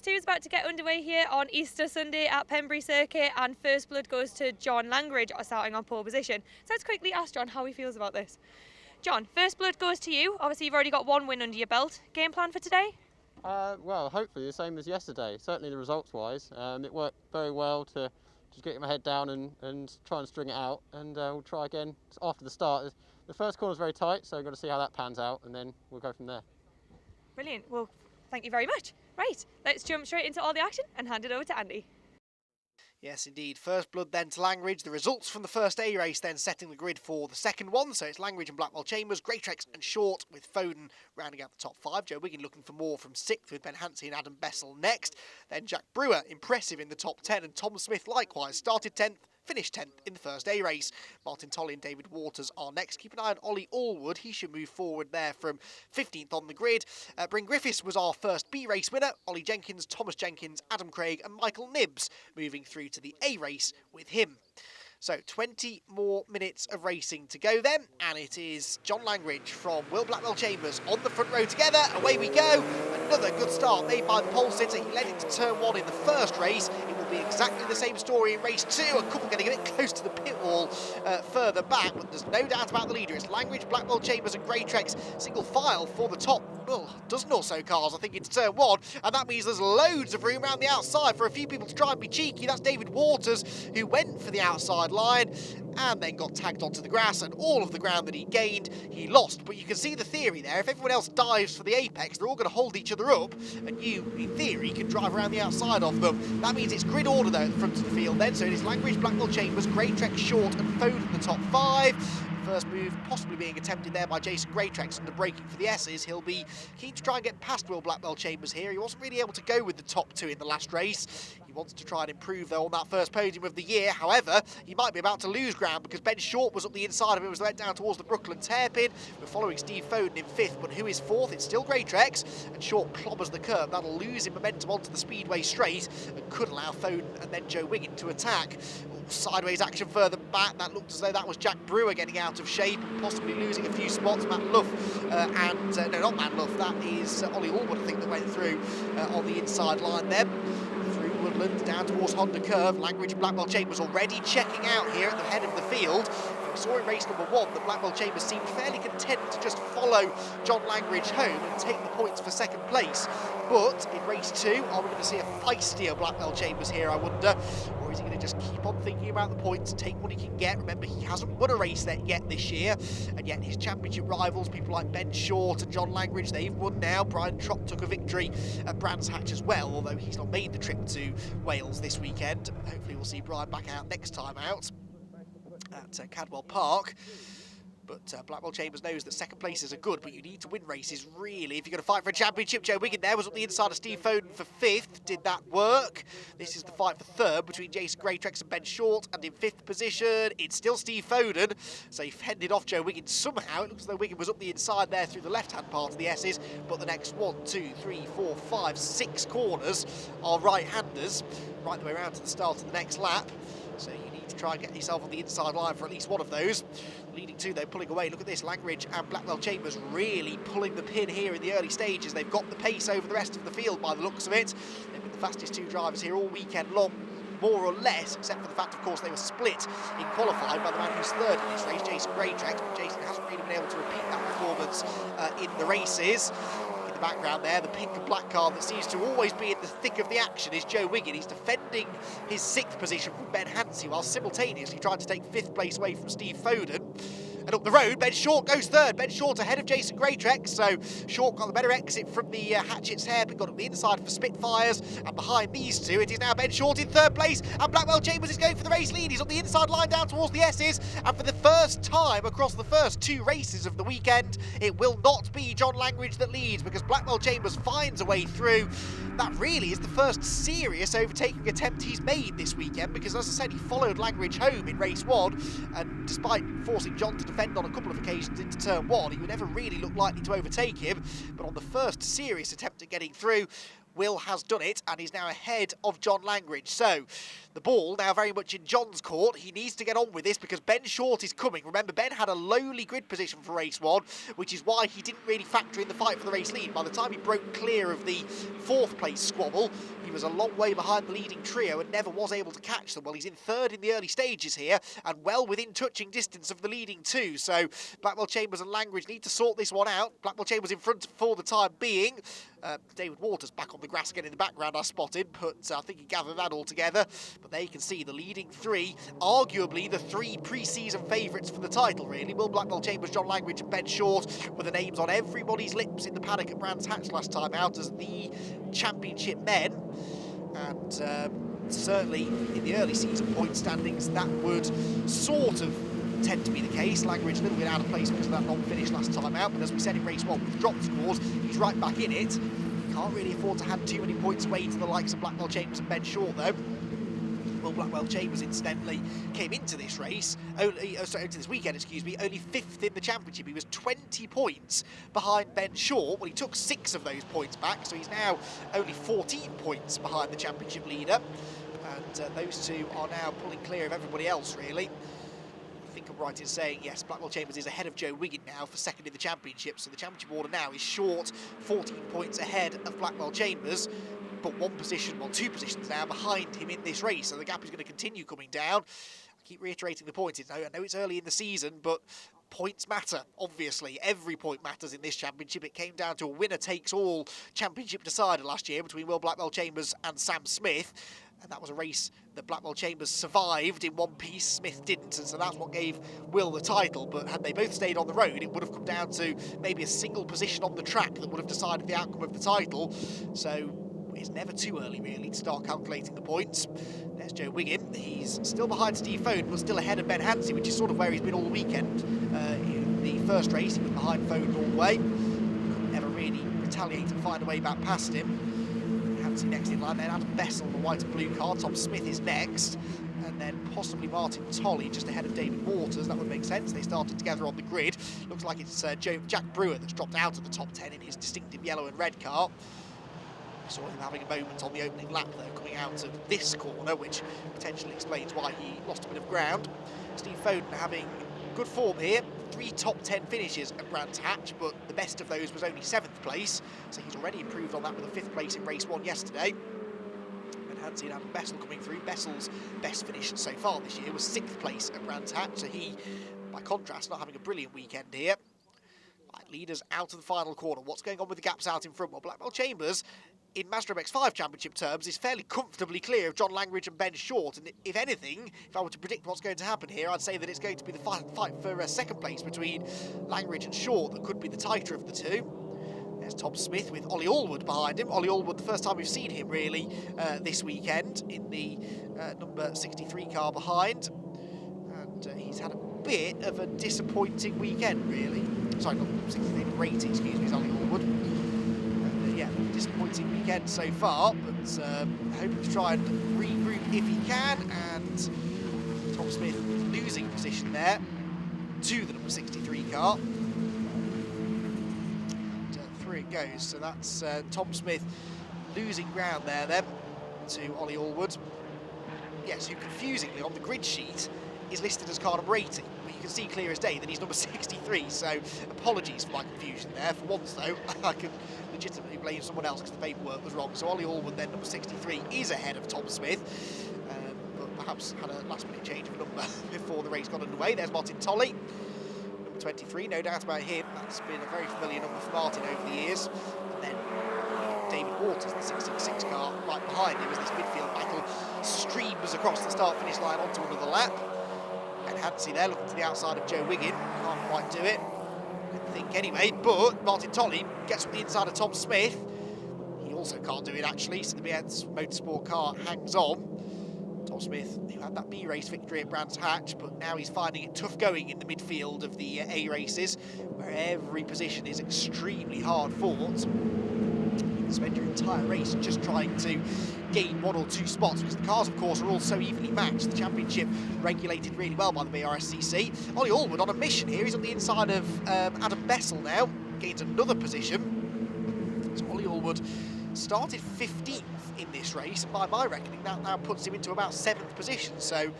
2 is about to get underway here on Easter Sunday at Pembrey Circuit, and first blood goes to John Langridge starting on pole position. So let's quickly ask John how he feels about this. John, first blood goes to you. Obviously you've already got one win under your belt. Game plan for today? Well, hopefully the same as yesterday, certainly the results-wise. It worked very well to just get my head down and try and string it out, and we'll try again after the start. The first corner is very tight, so we've got to see how that pans out, and then we'll go from there. Brilliant. Well, thank you very much. Right, let's jump straight into all the action and hand it over to Andy. Yes, indeed. First blood then to Langridge. The results from the first A race then setting the grid for the second one. So it's Langridge and Blackwell Chambers, Greatrex and Short, with Foden rounding out the top 5. Joe Wiggin looking for more from 6th, with Ben Hansey and Adam Bessel next. Then Jack Brewer, impressive in the top 10, and Tom Smith likewise started 10th. Finished 10th in the first A race. Martin Tolley and David Waters are next. Keep an eye on Ollie Allwood. He should move forward there from 15th on the grid. Bryn Griffiths was our first B race winner. Ollie Jenkins, Thomas Jenkins, Adam Craig and Michael Nibbs moving through to the A race with him. So 20 more minutes of racing to go then, and it is John Langridge from Will Blackwell Chambers on the front row together. Away we go. Another good start made by the pole sitter. He led into turn 1 in the first race. It will be exactly the same story in race 2. A couple getting a bit close to the pit wall further back, but there's no doubt about the leader. It's Langridge, Blackwell Chambers and Greatrex single file for the top. Well, dozen or so cars, I think, into turn 1, and that means there's loads of room around the outside for a few people to try and be cheeky. That's David Waters, who went for the outside line and then got tagged onto the grass, and all of the ground that he gained, he lost. But you can see the theory there. If everyone else dives for the apex, they're all going to hold each other up, and you, in theory, can drive around the outside of them. That means it's grid order, though, at the front of the field then. So it is Langridge, Blackwell Chambers, Greatrex, Short and Foden in the top 5. First move possibly being attempted there by Jason Greatrex under braking for the S's. He'll be keen to try and get past Will Blackwell Chambers here. He wasn't really able to go with the top 2 in the last race. He wants to try and improve, though, on that first podium of the year. However, he might be about to lose ground because Ben Short was up the inside of him as they went down towards the Brooklyn hairpin. We're following Steve Foden in 5th, but who is 4th? It's still Greatrex, and Short clobbers the curb. That'll lose him momentum onto the speedway straight and could allow Foden and then Joe Wiggin to attack. Sideways action further back. That looked as though that was Jack Brewer getting out of shape and possibly losing a few spots. Matt Luff no, not Matt Luff, that is Ollie Allwood, I think, that went through on the inside line there. Through Woodland down towards Honda Curve. Langridge and Blackwell Chambers already checking out here at the head of the field. We saw in race number 1 that Blackwell Chambers seemed fairly content to just follow John Langridge home and take the points for second place. But in race 2, are we going to see a feistier Blackwell Chambers here, I wonder? Or is he going to just keep on thinking about the points, take what he can get? Remember, he hasn't won a race there yet this year, and yet his championship rivals, people like Ben Short and John Langridge, they've won now. Brian Trott took a victory at Brands Hatch as well, although he's not made the trip to Wales this weekend. Hopefully we'll see Brian back out next time out at Cadwell Park. But Blackwell Chambers knows that second places are good, but you need to win races, really, if you're going to fight for a championship. Joe Wiggin there was up the inside of Steve Foden for 5th. Did that work? This is the fight for 3rd between Jason Greatrex and Ben Short, and in 5th position, it's still Steve Foden. So he fended off Joe Wiggin somehow. It looks as though Wiggin was up the inside there through the left-hand part of the S's, but the next 1, 2, 3, 4, 5, 6 corners are right-handers, right the way around to the start of the next lap. So you need to try and get yourself on the inside line for at least one of those. Leading 2, though, pulling away. Look at this, Langridge and Blackwell Chambers really pulling the pin here in the early stages. They've got the pace over the rest of the field by the looks of it. They've been the fastest 2 drivers here all weekend long, more or less, except for the fact, of course, they were split in qualifying by the man who's 3rd in this race, Jason Greatrex. But Jason hasn't really been able to repeat that performance in the races. The background there, the pink and black car that seems to always be in the thick of the action is Joe Wiggin. He's defending his 6th position from Ben Hansey while simultaneously trying to take 5th place away from Steve Foden. And up the road, Ben Short goes 3rd. Ben Short ahead of Jason Greatrex, so Short got the better exit from the Hatchett's hairpin, got up the inside for Spitfires, and behind these 2, it is now Ben Short in 3rd place, and Blackwell Chambers is going for the race lead. He's on the inside line down towards the S's, and for the first time across the first 2 races of the weekend, it will not be John Langridge that leads, because Blackwell Chambers finds a way through. That really is the first serious overtaking attempt he's made this weekend, because, as I said, he followed Langridge home in race 1, and despite forcing John to defend on a couple of occasions into turn 1, he would never really look likely to overtake him. But on the first serious attempt at getting through, Will has done it and is now ahead of John Langridge. So The ball now very much in John's court. He needs to get on with this because Ben Short is coming. Remember, Ben had a lowly grid position for race 1, which is why he didn't really factor in the fight for the race lead. By the time he broke clear of the 4th place squabble, he was a long way behind the leading trio and never was able to catch them. Well, he's in 3rd in the early stages here and well within touching distance of the leading 2. So Blackwell Chambers and Langridge need to sort this one out. Blackwell Chambers in front for the time being. David Waters back on the grass again in the background, I spotted, but I think he gathered that all together. But there you can see the leading 3, arguably the 3 pre-season favourites for the title, really. Will Blackwell Chambers, John Langridge and Ben Short were the names on everybody's lips in the paddock at Brands Hatch last time out as the championship men. And certainly in the early season point standings, that would sort of tend to be the case. Langridge a little bit out of place because of that non-finish last time out, but as we said in race 1 with dropped scores, he's right back in it. Can't really afford to hand too many points away to the likes of Blackwell Chambers and Ben Short, though. Well, Blackwell Chambers, incidentally, came into this race, into this weekend, only 5th in the championship. He was 20 points behind Ben Short. Well, he took 6 of those points back, so he's now only 14 points behind the championship leader. And those two are now pulling clear of everybody else, really. I think I'm right in saying, yes, Blackwell Chambers is ahead of Joe Wiggin now for 2nd in the championship. So the championship order now is Short 14 points ahead of Blackwell Chambers, but 2 positions now behind him in this race. So the gap is going to continue coming down. I keep reiterating the points. I know it's early in the season, but points matter, obviously. Every point matters in this championship. It came down to a winner-takes-all championship decider last year between Will Blackwell Chambers and Sam Smith. And that was a race that Blackwell Chambers survived in one piece, Smith didn't, and so that's what gave Will the title. But had they both stayed on the road, it would have come down to maybe a single position on the track that would have decided the outcome of the title. So it's never too early, really, to start calculating the points. There's Joe Wiggin. He's still behind Steve Foden, but still ahead of Ben Hansey, which is sort of where he's been all the weekend. In the first race, he was behind Foden all the way. Couldn't ever really retaliate and find a way back past him. Hansey next in line, then Adam Bessel, the white and blue car. Tom Smith is next. And then possibly Martin Tolley just ahead of David Waters. That would make sense. They started together on the grid. Looks like it's Jack Brewer that's dropped out of the top 10 in his distinctive yellow and red car. We saw him having a moment on the opening lap there, coming out of this corner, which potentially explains why he lost a bit of ground. Steve Foden having good form here. 3 top 10 finishes at Brands Hatch, but the best of those was only 7th place, so he's already improved on that with a 5th place in race 1 yesterday. And Hansey and Adam Bessel coming through. Bessel's best finish so far this year was 6th place at Brands Hatch, so he, by contrast, not having a brilliant weekend here. Right, leaders out of the final corner. What's going on with the gaps out in front? Well, Blackwell Chambers, in Mazda MX-5 Championship terms, is fairly comfortably clear of John Langridge and Ben Short. And if anything, if I were to predict what's going to happen here, I'd say that it's going to be the fight for 2nd place between Langridge and Short that could be the tighter of the two. There's Tom Smith with Ollie Allwood behind him. Ollie Allwood, the first time we've seen him really this weekend in the number 63 car behind. And he's had a bit of a disappointing weekend, really. Sorry, not 63, but rating, excuse me, is Ollie Allwood. Yeah, disappointing weekend so far, but hoping to try and regroup if he can. And Tom Smith losing position there to the number 63 car. And through it goes. So that's Tom Smith losing ground there then to Ollie Allwood. Yes, who confusingly on the grid sheet is listed as car number 80. You can see clear as day that he's number 63, so apologies for my confusion there. For once, though, I can legitimately blame someone else because the paperwork was wrong. So Ollie Allwood, then number 63, is ahead of Tom Smith, but perhaps had a last-minute change of number before the race got underway. There's Martin Tolley, number 23, no doubt about him. That's been a very familiar number for Martin over the years. And then David Waters, the 66 car, right behind him as this midfield battle streams across the start-finish line onto another lap. And Hansey there looking to the outside of Joe Wiggin. Can't quite do it, I think anyway. But Martin Tolley gets on the inside of Tom Smith. He also can't do it actually, so the BRSCC Motorsport car hangs on. Tom Smith, who had that B race victory at Brands Hatch, but now he's finding it tough going in the midfield of the A races, where every position is extremely hard fought. You can spend your entire race just trying to gain 1 or 2 spots, because the cars, of course, are all so evenly matched. The championship regulated really well by the BRSCC. Ollie Allwood on a mission here. He's on the inside of Adam Bessel now. Gains another position. So Ollie Allwood started 15th in this race, and by my reckoning that now puts him into about 7th position. So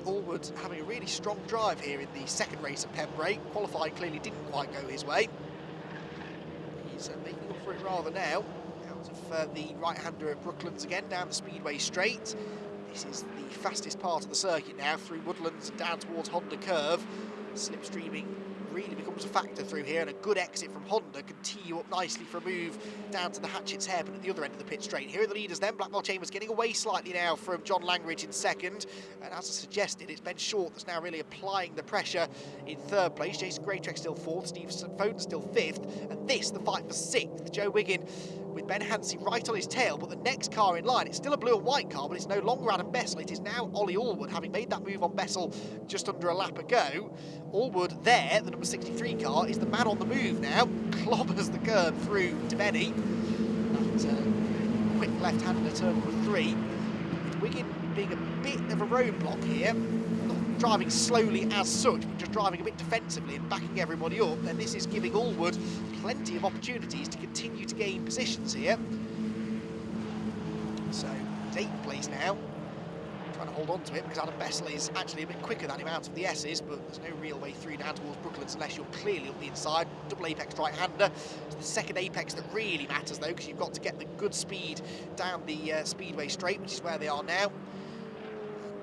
Allwood having a really strong drive here in the second race at Pembrey. Qualifying clearly didn't quite go his way. He's making up for it rather now. Out of the right-hander at Brooklands again, down the Speedway straight. This is the fastest part of the circuit now, through Woodlands and down towards Honda Curve. Slipstreaming really becomes a factor through here, and a good exit from Honda can tee you up nicely for a move down to the Hatchett's Hairpin at the other end of the pit straight. Here are the leaders then. Blackwell Chambers getting away slightly now from John Langridge in second, and as I suggested, it's Ben Short that's now really applying the pressure in third place. Jason Graytrek still fourth, Steve Foden still fifth, and this, the fight for sixth. Joe Wiggin with Ben Hansey right on his tail, but the next car in line, it's still a blue and white car, but it's no longer Adam Bessel. It is now Ollie Allwood, having made that move on Bessel just under a lap ago. Allwood there, the number 63 car, is the man on the move now. Clobbers the curb through Devaney. That quick left-hander turn number 3. With Wiggin being a bit of a roadblock here, not driving slowly as such, but just driving a bit defensively and backing everybody up, then this is giving Allwood plenty of opportunities to continue to gain positions here. So, he's 8th place now. Trying to hold on to it because Adam Bessel is actually a bit quicker than him out of the S's, but there's no real way through down towards Brooklands unless you're clearly up the inside. Double apex right-hander. It's the second apex that really matters though, because you've got to get the good speed down the Speedway straight, which is where they are now.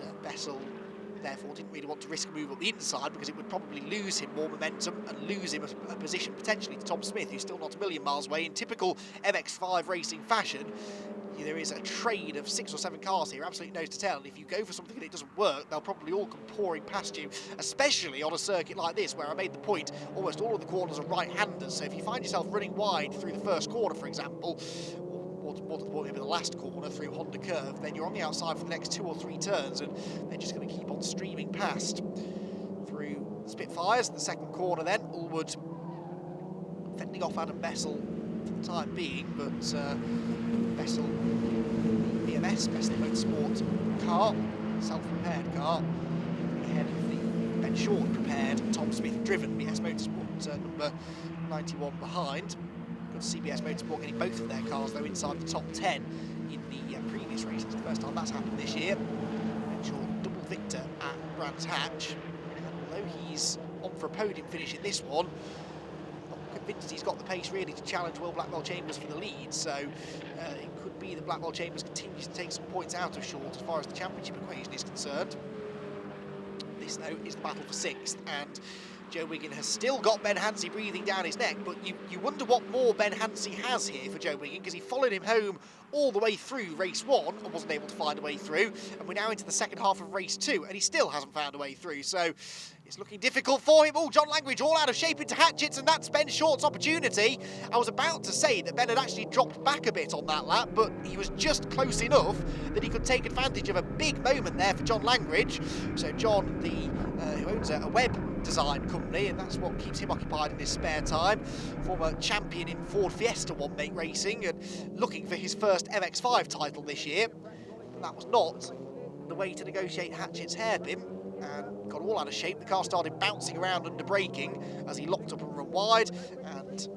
And Bessel therefore didn't really want to risk a move up the inside because it would probably lose him more momentum and lose him a position potentially to Tom Smith, who's still not a million miles away. In typical MX-5 racing fashion, there is a trade of 6 or 7 cars here, absolutely nose to tail, and if you go for something and it doesn't work, they'll probably all come pouring past you, especially on a circuit like this where I made the point, almost all of the corners are right-handers, so if you find yourself running wide through the first corner, for example, or to the point, maybe the last corner through Honda Curve, then you're on the outside for the next 2 or 3 turns, and they're just going to keep on streaming past. Through Spitfires, the second corner then, Allwood fending off Adam Bessel for the time being, but Bessel, BMS, Bessel Motorsport car, self-prepared car, ahead of the Ben Short prepared, Tom Smith driven BS Motorsport number 91 behind. Good to see BS Motorsport getting both of their cars though inside the top 10 in the previous races. It's the first time that's happened this year. Ben Short double victor at Brands Hatch, and although he's on for a podium finish in this one, convinced he's got the pace really to challenge Will Blackwell Chambers for the lead, so it could be that Blackwell Chambers continues to take some points out of Short as far as the championship equation is concerned. This though is the battle for 6th, and Joe Wiggin has still got Ben Hansey breathing down his neck, but you wonder what more Ben Hansey has here for Joe Wiggin, because he followed him home all the way through race 1 and wasn't able to find a way through, and we're now into the second half of race 2 and he still hasn't found a way through, so it's looking difficult for him. Oh, John Langridge all out of shape into Hatchett's, and that's Ben Short's opportunity. I was about to say that Ben had actually dropped back a bit on that lap, but he was just close enough that he could take advantage of a big moment there for John Langridge. So John, who owns a web design company, and that's what keeps him occupied in his spare time, former champion in Ford Fiesta one-make racing and looking for his first MX-5 title this year. But that was not the way to negotiate Hatchett's hairpin, and got all out of shape. The car started bouncing around under braking as he locked up and run wide, and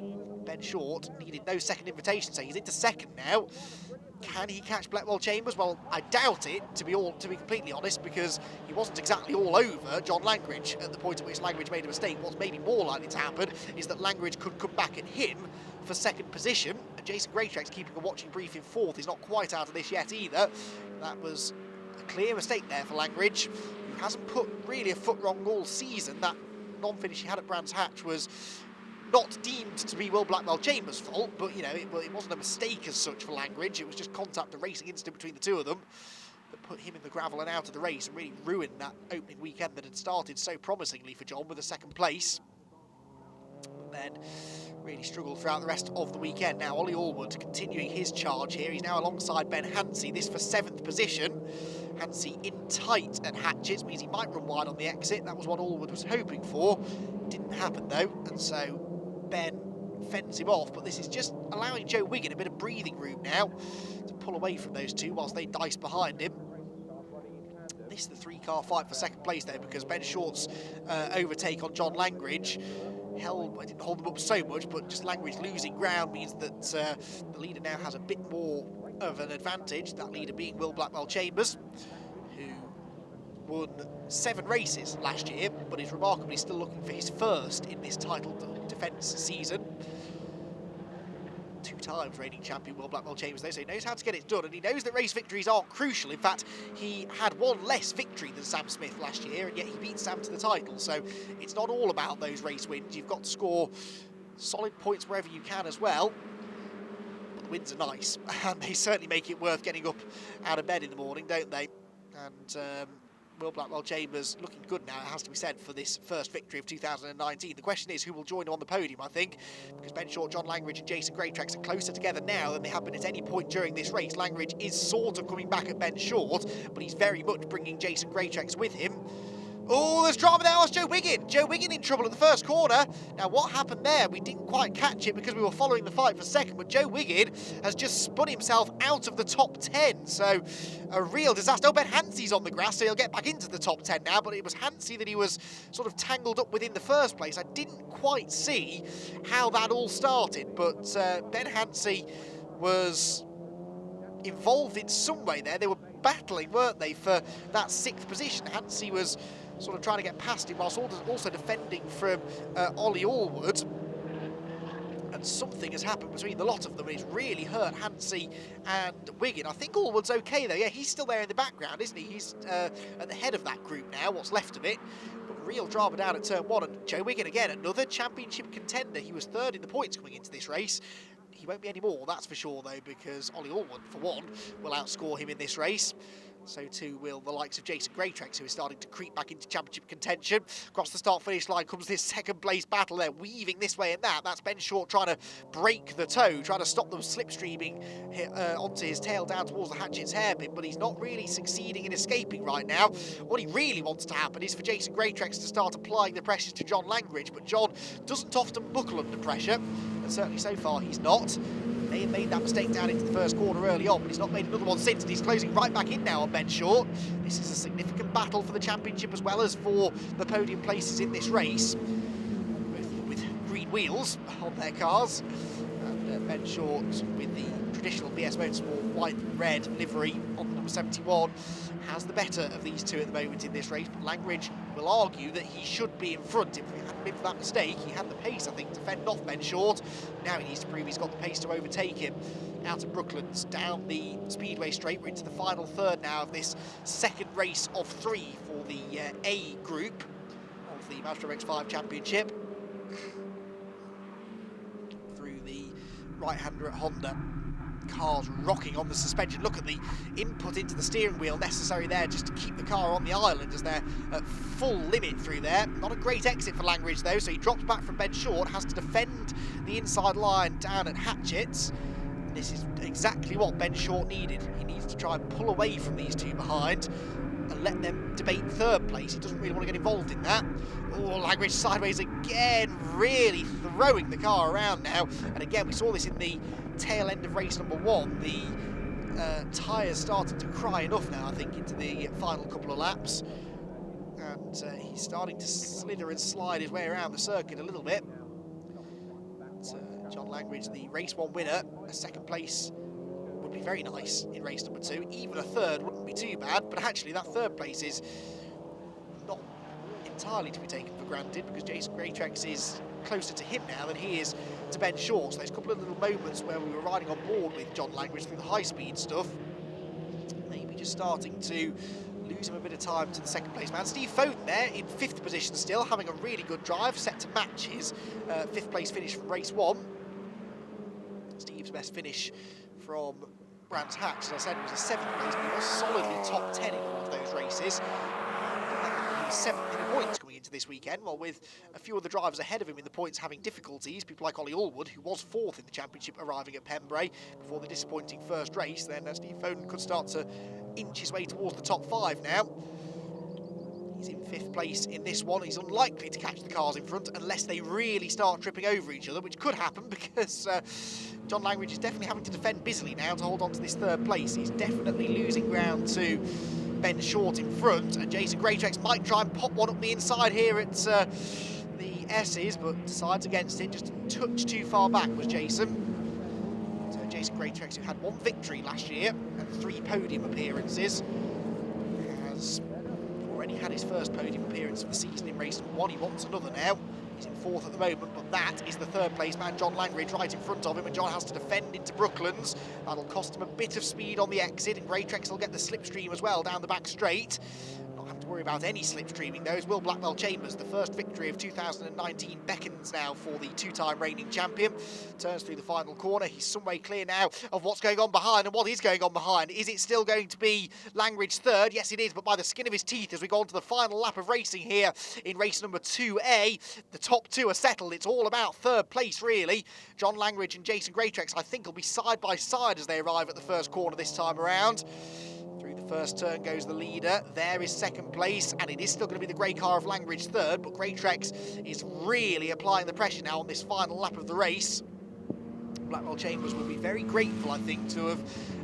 Ben Short needed no second invitation, so he's into second now. Can he catch Blackwell Chambers? Well, I doubt it, to be completely honest, because he wasn't exactly all over John Langridge at the point at which Langridge made a mistake. What's maybe more likely to happen is that Langridge could come back at him for second position, and Jason Graytrek's keeping a watching brief in 4th. He's not quite out of this yet either. That was a clear mistake there for Langridge, who hasn't put really a foot wrong all season. That non-finish he had at Brands Hatch was not deemed to be Will Blackwell Chambers' fault, but you know, it wasn't a mistake as such for Langridge. It was just contact, a racing incident between the two of them that put him in the gravel and out of the race and really ruined that opening weekend that had started so promisingly for John with a second place. But then really struggled throughout the rest of the weekend. Now Ollie Allwood continuing his charge here. He's now alongside Ben Hansey, this for 7th position. Hansey in tight at Hatchett's, means he might run wide on the exit. That was what Allwood was hoping for. Didn't happen though, and so Ben fends him off, but this is just allowing Joe Wiggin a bit of breathing room now to pull away from those two whilst they dice behind him. This is the 3-car fight for second place though, because Ben Short's overtake on John Langridge didn't hold them up so much, but just Langridge losing ground means that the leader now has a bit more of an advantage, that leader being Will Blackwell Chambers, who won 7 races last year, but is remarkably still looking for his first in this title defence season. 2 times reigning champion Will Blackwell Chambers though, so he knows how to get it done, and he knows that race victories aren't crucial. In fact, he had 1 less victory than Sam Smith last year, and yet he beat Sam to the title, so it's not all about those race wins. You've got to score solid points wherever you can as well. But the wins are nice, and they certainly make it worth getting up out of bed in the morning, don't they? And Will Blackwell Chambers looking good now, it has to be said, for this first victory of 2019. The question is who will join him on the podium, I think, because Ben Short, John Langridge and Jason Greatrex are closer together now than they have been at any point during this race. Langridge is sort of coming back at Ben Short, but he's very much bringing Jason Greatrex with him. Oh, there's drama there. It's Joe Wiggin. Joe Wiggin in trouble in the first corner. Now, what happened there? We didn't quite catch it because we were following the fight for second, but Joe Wiggin has just spun himself out of the top 10. So, a real disaster. Oh, Ben Hansey's on the grass, so he'll get back into the top 10 now, but it was Hansey that he was sort of tangled up with in the first place. I didn't quite see how that all started, but Ben Hansey was involved in some way there. They were battling, weren't they, for that 6th position. Hansey was sort of trying to get past him whilst also defending from Ollie Allwood, and something has happened between the lot of them, and it's really hurt Hansey and Wiggin. I think Allwood's okay though. Yeah, he's still there in the background, isn't he? He's at the head of that group now, what's left of it. But real drama down at turn 1, and Joe Wiggin again, another championship contender. He was 3rd in the points coming into this race. He won't be any more, that's for sure though, because Ollie Allwood, for one, will outscore him in this race. So too will the likes of Jason Greatrex, who is starting to creep back into championship contention. Across the start-finish line comes this second place battle. They're weaving this way and that. That's Ben Short trying to break the toe, trying to stop them slipstreaming onto his tail down towards the Hatchet's hairpin, but he's not really succeeding in escaping right now. What he really wants to happen is for Jason Greatrex to start applying the pressure to John Langridge, but John doesn't often buckle under pressure, and certainly so far he's not. They have made that mistake down into the first corner early on, but he's not made another one since, and he's closing right back in now on Ben Short. This is a significant battle for the championship as well as for the podium places in this race, both with green wheels on their cars. And Ben Short with the traditional BS Motorsport white and red livery on the number 71 has the better of these two at the moment in this race, but Langridge will argue that he should be in front. If it hadn't been for that mistake, he had the pace, I think, to fend off Ben Short. Now he needs to prove he's got the pace to overtake him. Out of Brooklands, down the speedway straight, we're into the final third now of this second race of 3 for the A group of the Mazda MX-5 Championship. Through the right-hander at Honda. Cars rocking on the suspension. Look at the input into the steering wheel necessary there just to keep the car on the island as they're at full limit through there. Not a great exit for Langridge though, so he drops back from Ben Short, has to defend the inside line down at Hatchet's. This is exactly what Ben Short needed. He needs to try and pull away from these two behind and let them debate 3rd place. He doesn't really want to get involved in that. Oh, Langridge sideways again, really throwing the car around now. And again, we saw this in the tail end of race number 1. The tyres starting to cry enough now, I think, into the final couple of laps. And he's starting to slither and slide his way around the circuit a little bit. But, John Langridge, the race 1 winner, a 2nd place would be very nice in race number 2. Even a 3rd wouldn't be too bad, but actually that 3rd place is not entirely to be taken for granted because Jason Greatrex is closer to him now than he is to Ben Short. So there's a couple of little moments where we were riding on board with John Langridge through the high-speed stuff. Maybe just starting to lose him a bit of time to the 2nd place man. Steve Foden there in 5th position still, having a really good drive, set to match his 5th place finish from race 1. Steve's best finish from Brands Hatch, as I said, it was a 7th place, but he was solidly top 10 in all of those races. He was 7th in the points coming into this weekend, while with a few of the drivers ahead of him in the points having difficulties, people like Ollie Allwood, who was 4th in the championship, arriving at Pembrey before the disappointing first race. Then Steve Foden could start to inch his way towards the top 5 now. He's in 5th place in this one. He's unlikely to catch the cars in front unless they really start tripping over each other, which could happen because John Langridge is definitely having to defend busily now to hold on to this 3rd place. He's definitely losing ground to Ben Short in front, and Jason Greatrex might try and pop one up the inside here at the the S's, but decides against it. Just a touch too far back was Jason. So Jason Greatrex, who had 1 victory last year and 3 podium appearances, has already had his first podium appearance of the season in race number 1. He wants another now. He's in 4th at the moment, but that is the 3rd place man, John Langridge, right in front of him, and John has to defend into Brooklands. That'll cost him a bit of speed on the exit, and Greatrex will get the slipstream as well down the back straight. Not have to worry about any slipstreaming though, as Will Blackwell Chambers, the first victory of 2019, beckons now for the 2-time reigning champion. Turns through the final corner. He's some way clear now of what's going on behind, and what is going on behind. Is it still going to be Langridge 3rd? Yes, it is, but by the skin of his teeth as we go on to the final lap of racing here in race number 2A. The top 2 are settled. It's all about 3rd place, really. John Langridge and Jason Greatrex, I think, will be side by side as they arrive at the first corner this time around. Through the first turn goes the leader. There is 2nd place, and it is still going to be the grey car of Langridge 3rd, but Greatrex is really applying the pressure now on this final lap of the race. Blackwell Chambers will be very grateful, I think, to have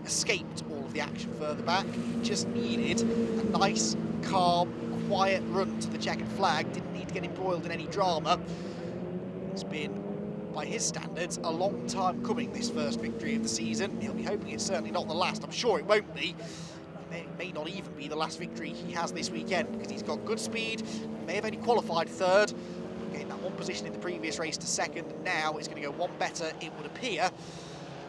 escaped all of the action further back. He just needed a nice, calm, quiet run to the checkered flag. Didn't need to get embroiled in any drama. It's been, by his standards, a long time coming, this first victory of the season. He'll be hoping it's certainly not the last. I'm sure it won't be. It may not even be the last victory he has this weekend, because he's got good speed. He may have only qualified 3rd. Getting that 1 position in the previous race to 2nd. Now it's going to go 1 better, it would appear,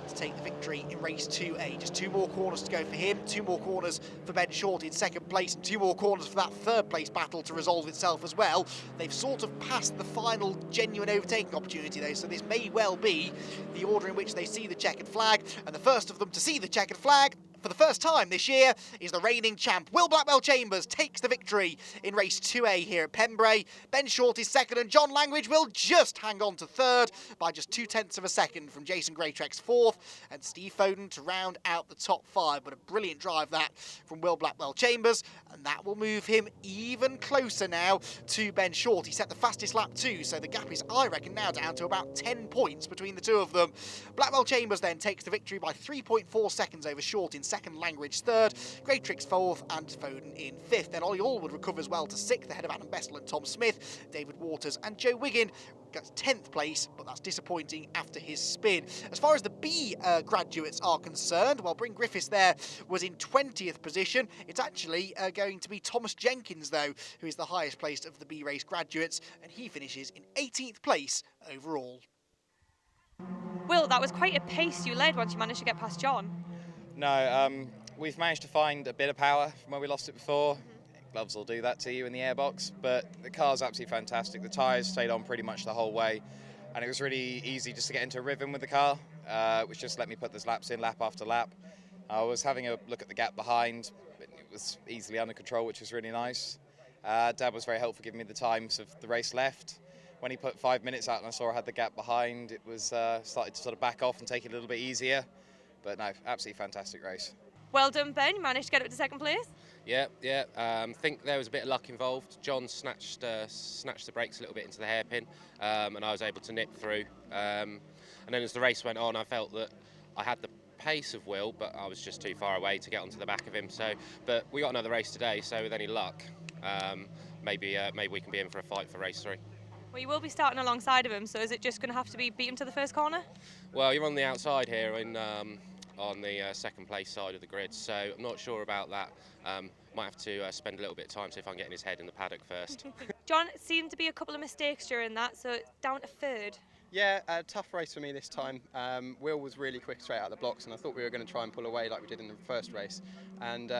to take the victory in race 2A. Just 2 more corners to go for him, 2 more corners for Ben Short in 2nd place, and 2 more corners for that 3rd place battle to resolve itself as well. They've sort of passed the final genuine overtaking opportunity though, so this may well be the order in which they see the checkered flag, and the first of them to see the checkered flag for the first time this year is the reigning champ. Will Blackwell Chambers takes the victory in race 2A here at Pembrey. Ben Short is 2nd, and John Langridge will just hang on to 3rd by just 0.2 of a second from Jason Greatrex 4th, and Steve Foden to round out the top 5. But a brilliant drive that from Will Blackwell Chambers, and that will move him even closer now to Ben Short. He set the fastest lap too, so the gap is, I reckon, now down to about 10 points between the 2 of them. Blackwell Chambers then takes the victory by 3.4 seconds over Short in 2nd, Langridge 3rd, Greatrex 4th, and Foden in 5th. Then Ollie Allwood recovers well to 6th, ahead of Adam Bessel and Tom Smith. David Waters and Joe Wiggin gets 10th place, but that's disappointing after his spin. As far as the B graduates are concerned, well, Bryn Griffiths there was in 20th position. It's actually going to be Thomas Jenkins, though, who is the highest placed of the B race graduates, and he finishes in 18th place overall. Will, that was quite a pace you led once you managed to get past John. No, we've managed to find a bit of power from where we lost it before. Gloves will do that to you in the airbox, but the car's absolutely fantastic. The tyres stayed on pretty much the whole way, and it was really easy just to get into a rhythm with the car, which just let me put those laps in, lap after lap. I was having a look at the gap behind, but it was easily under control, which was really nice. Dad was very helpful giving me the times of the race left. When he put 5 minutes out and I saw I had the gap behind, it was started to sort of back off and take it a little bit easier. But no, absolutely fantastic race. Well done, Ben. You managed to get up to 2nd place. Yeah. I think there was a bit of luck involved. John snatched the brakes a little bit into the hairpin, and I was able to nip through. And then as the race went on, I felt that I had the pace of Will, but I was just too far away to get onto the back of him. So, but we got another race today, so with any luck, maybe we can be in for a fight for race 3. Well, you will be starting alongside of him, so is it just going to have to be beat him to the first corner? Well, you're on the outside here on the 2nd place side of the grid, so I'm not sure about that. Might have to spend a little bit of time, see if I can get in his head in the paddock first. John, it seemed to be a couple of mistakes during that, so it's down to 3rd. Yeah, a tough race for me this time. Will was really quick straight out of the blocks, and I thought we were going to try and pull away like we did in the first race. And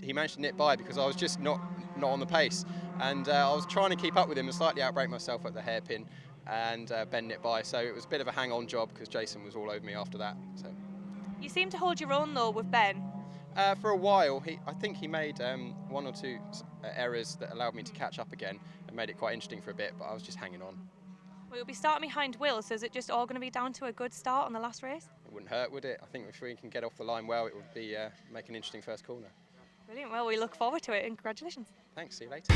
he managed to nip by because I was just not on the pace. And I was trying to keep up with him and slightly outbrake myself at the hairpin, and Ben nipped by. So it was a bit of a hang-on job because Jason was all over me after that. So. You seem to hold your own, though, with Ben. For a while, I think he made 1 or 2 errors that allowed me to catch up again and made it quite interesting for a bit, but I was just hanging on. Well, you'll be starting behind Will, so is it just all going to be down to a good start on the last race? It wouldn't hurt, would it? I think if we can get off the line well, it would be make an interesting first corner. Brilliant. Well, we look forward to it, and congratulations. Thanks, see you later.